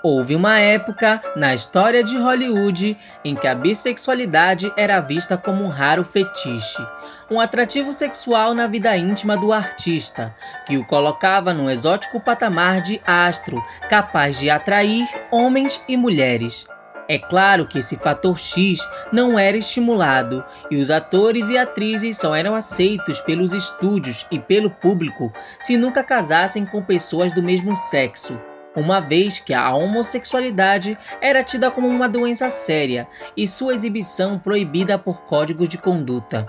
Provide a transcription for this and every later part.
Houve uma época na história de Hollywood em que a bissexualidade era vista como um raro fetiche, um atrativo sexual na vida íntima do artista, que o colocava num exótico patamar de astro, capaz de atrair homens e mulheres. É claro que esse fator X não era estimulado, e os atores e atrizes só eram aceitos pelos estúdios e pelo público se nunca casassem com pessoas do mesmo sexo, uma vez que a homossexualidade era tida como uma doença séria e sua exibição proibida por códigos de conduta.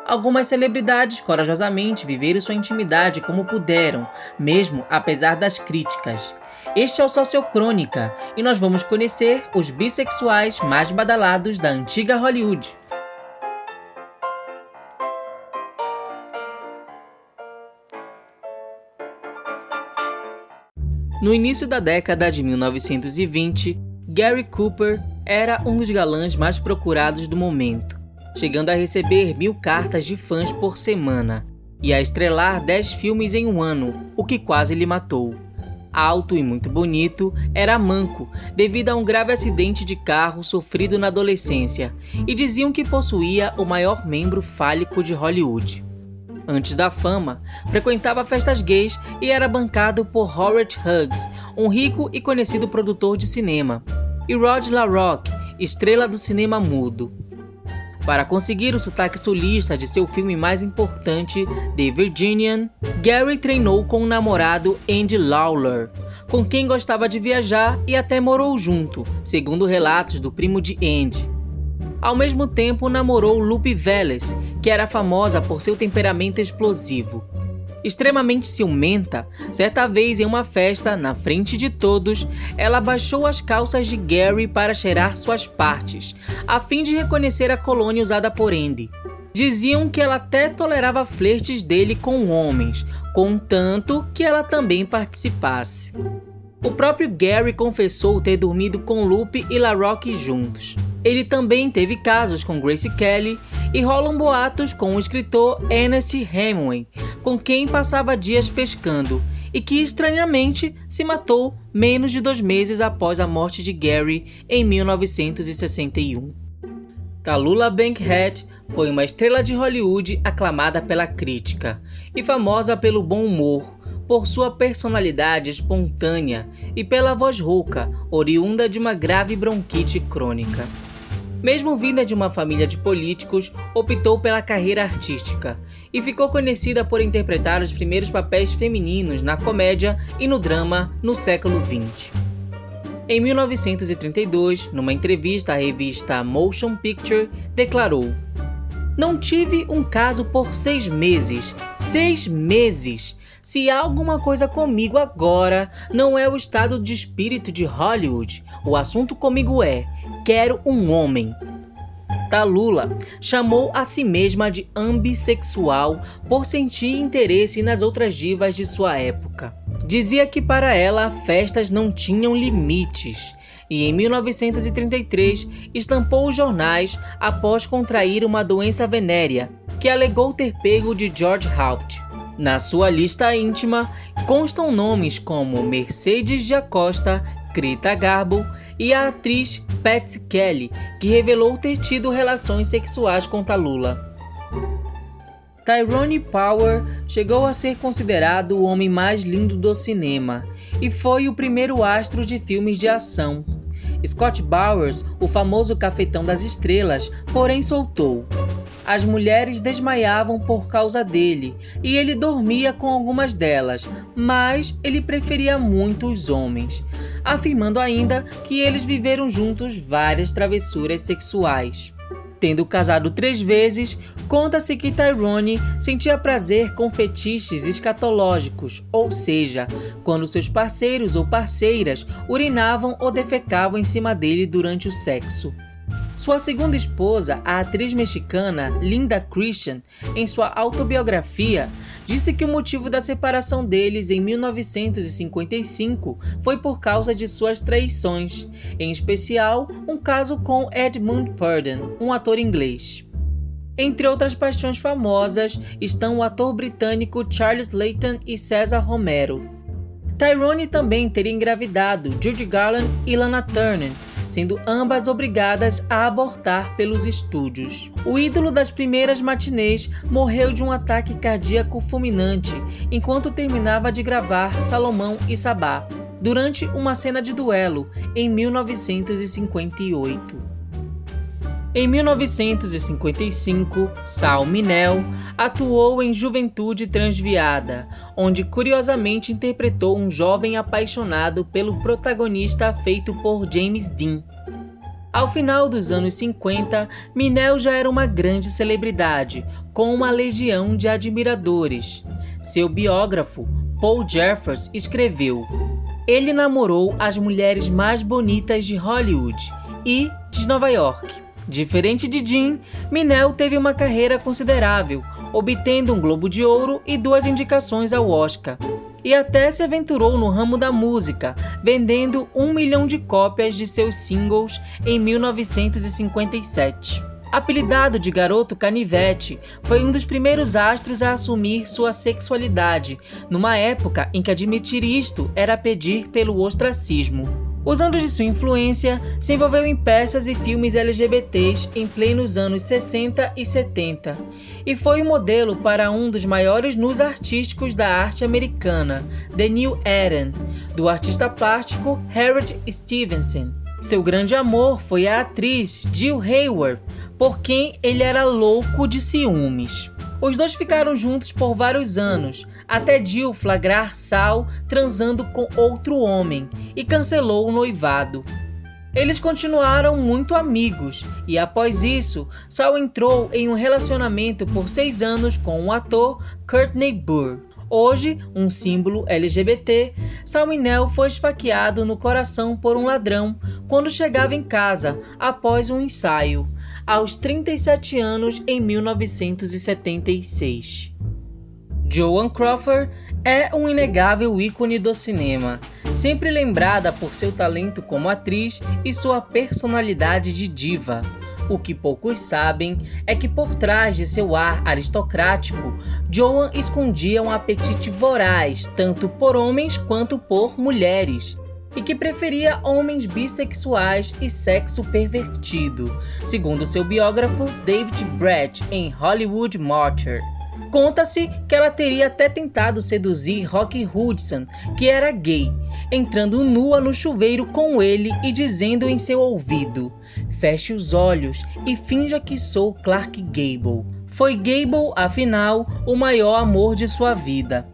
Algumas celebridades corajosamente viveram sua intimidade como puderam, mesmo apesar das críticas. Este é o Sociocrônica, e nós vamos conhecer os bissexuais mais badalados da antiga Hollywood. No início da década de 1920, Gary Cooper era um dos galãs mais procurados do momento, chegando a receber 1000 cartas de fãs por semana e a estrelar 10 filmes em um ano, o que quase lhe matou. Alto e muito bonito, era manco devido a um grave acidente de carro sofrido na adolescência, e diziam que possuía o maior membro fálico de Hollywood. Antes da fama, frequentava festas gays e era bancado por Howard Hughes, um rico e conhecido produtor de cinema, e Rod LaRoque, estrela do cinema mudo. Para conseguir o sotaque sulista de seu filme mais importante, The Virginian, Gary treinou com o namorado Andy Lawler, com quem gostava de viajar e até morou junto, segundo relatos do primo de Andy. Ao mesmo tempo, namorou Lupe Vélez, que era famosa por seu temperamento explosivo. Extremamente ciumenta, certa vez em uma festa, na frente de todos, ela abaixou as calças de Gary para cheirar suas partes, a fim de reconhecer a colônia usada por Andy. Diziam que ela até tolerava flertes dele com homens, contanto que ela também participasse. O próprio Gary confessou ter dormido com Lupe e LaRoque juntos. Ele também teve casos com Grace Kelly e rolam boatos com o escritor Ernest Hemingway, com quem passava dias pescando e que estranhamente se matou menos de 2 meses após a morte de Gary em 1961. Tallulah Bankhead foi uma estrela de Hollywood aclamada pela crítica e famosa pelo bom humor, por sua personalidade espontânea e pela voz rouca, oriunda de uma grave bronquite crônica. Mesmo vinda de uma família de políticos, optou pela carreira artística e ficou conhecida por interpretar os primeiros papéis femininos na comédia e no drama no século XX. Em 1932, numa entrevista à revista Motion Picture, declarou: "Não tive um caso por 6 meses. 6 meses! Se há alguma coisa comigo agora, não é o estado de espírito de Hollywood. O assunto comigo é: quero um homem." Tallulah chamou a si mesma de ambissexual por sentir interesse nas outras divas de sua época. Dizia que para ela festas não tinham limites. E em 1933 estampou os jornais após contrair uma doença venérea que alegou ter pego de George Hought. Na sua lista íntima constam nomes como Mercedes de Acosta, Greta Garbo e a atriz Patsy Kelly, que revelou ter tido relações sexuais com Tallulah. Tyrone Power chegou a ser considerado o homem mais lindo do cinema e foi o primeiro astro de filmes de ação. Scott Bowers, o famoso cafetão das estrelas, porém soltou. As mulheres desmaiavam por causa dele e ele dormia com algumas delas, mas ele preferia muito os homens, afirmando ainda que eles viveram juntos várias travessuras sexuais. Tendo casado 3 vezes, conta-se que Tyrone sentia prazer com fetiches escatológicos, ou seja, quando seus parceiros ou parceiras urinavam ou defecavam em cima dele durante o sexo. Sua segunda esposa, a atriz mexicana Linda Christian, em sua autobiografia, disse que o motivo da separação deles em 1955 foi por causa de suas traições, em especial um caso com Edmund Purdon, um ator inglês. Entre outras paixões famosas estão o ator britânico Charles Leighton e César Romero. Tyrone também teria engravidado Judy Garland e Lana Turner, sendo ambas obrigadas a abortar pelos estúdios. O ídolo das primeiras matinês morreu de um ataque cardíaco fulminante enquanto terminava de gravar Salomão e Sabá, durante uma cena de duelo em 1958. Em 1955, Sal Mineo atuou em Juventude Transviada, onde curiosamente interpretou um jovem apaixonado pelo protagonista feito por James Dean. Ao final dos anos 50, Mineo já era uma grande celebridade, com uma legião de admiradores. Seu biógrafo, Paul Jeffers, escreveu: "Ele namorou as mulheres mais bonitas de Hollywood e de Nova York." Diferente de Dean, Mineo teve uma carreira considerável, obtendo um Globo de Ouro e 2 indicações ao Oscar. E até se aventurou no ramo da música, vendendo 1 milhão de cópias de seus singles em 1957. Apelidado de Garoto Canivete, foi um dos primeiros astros a assumir sua sexualidade, numa época em que admitir isto era pedir pelo ostracismo. Usando de sua influência, se envolveu em peças e filmes LGBTs em plenos anos 60 e 70, e foi o modelo para um dos maiores nus artísticos da arte americana, The New Eden, do artista plástico Harriet Stevenson. Seu grande amor foi a atriz Jill Hayworth, por quem ele era louco de ciúmes. Os dois ficaram juntos por vários anos, até Jill flagrar Sal transando com outro homem e cancelou o noivado. Eles continuaram muito amigos e, após isso, Sal entrou em um relacionamento por 6 anos com o ator Courtney Burr. Hoje, um símbolo LGBT, Sal Mineo foi esfaqueado no coração por um ladrão quando chegava em casa após um ensaio, aos 37 anos em 1976. Joan Crawford é um inegável ícone do cinema, sempre lembrada por seu talento como atriz e sua personalidade de diva. O que poucos sabem é que por trás de seu ar aristocrático, Joan escondia um apetite voraz tanto por homens quanto por mulheres, e que preferia homens bissexuais e sexo pervertido, segundo seu biógrafo David Brett em Hollywood Martyr. Conta-se que ela teria até tentado seduzir Rock Hudson, que era gay, entrando nua no chuveiro com ele e dizendo em seu ouvido: "Feche os olhos e finja que sou Clark Gable." Foi Gable, afinal, o maior amor de sua vida.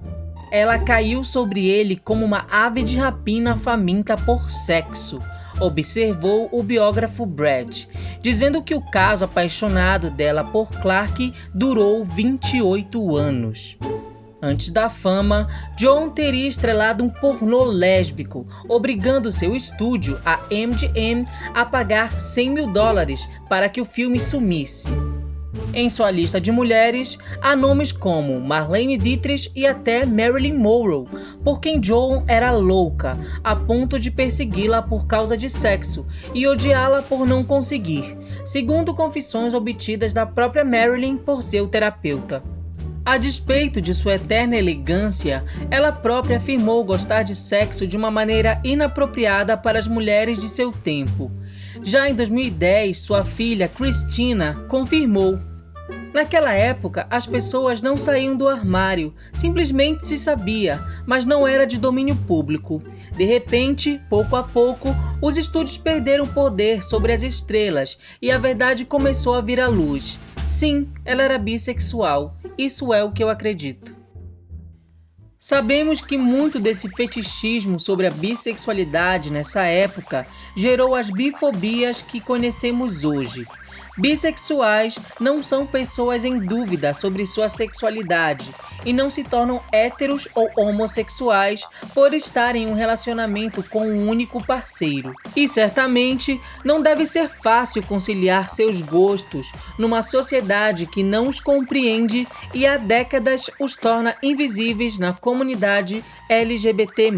Ela caiu sobre ele como uma ave de rapina faminta por sexo, observou o biógrafo Brett, dizendo que o caso apaixonado dela por Clark durou 28 anos. Antes da fama, Joan teria estrelado um pornô lésbico, obrigando seu estúdio, a MGM, a pagar $100 mil para que o filme sumisse. Em sua lista de mulheres, há nomes como Marlene Dietrich e até Marilyn Monroe, por quem Joan era louca, a ponto de persegui-la por causa de sexo e odiá-la por não conseguir, segundo confissões obtidas da própria Marilyn por seu terapeuta. A despeito de sua eterna elegância, ela própria afirmou gostar de sexo de uma maneira inapropriada para as mulheres de seu tempo. Já em 2010, sua filha Christina confirmou: "Naquela época, as pessoas não saíam do armário, simplesmente se sabia, mas não era de domínio público. De repente, pouco a pouco, os estúdios perderam poder sobre as estrelas e a verdade começou a vir à luz. Sim, ela era bissexual. Isso é o que eu acredito." Sabemos que muito desse fetichismo sobre a bissexualidade nessa época gerou as bifobias que conhecemos hoje. Bissexuais não são pessoas em dúvida sobre sua sexualidade e não se tornam héteros ou homossexuais por estarem em um relacionamento com um único parceiro. E certamente não deve ser fácil conciliar seus gostos numa sociedade que não os compreende e há décadas os torna invisíveis na comunidade LGBT+.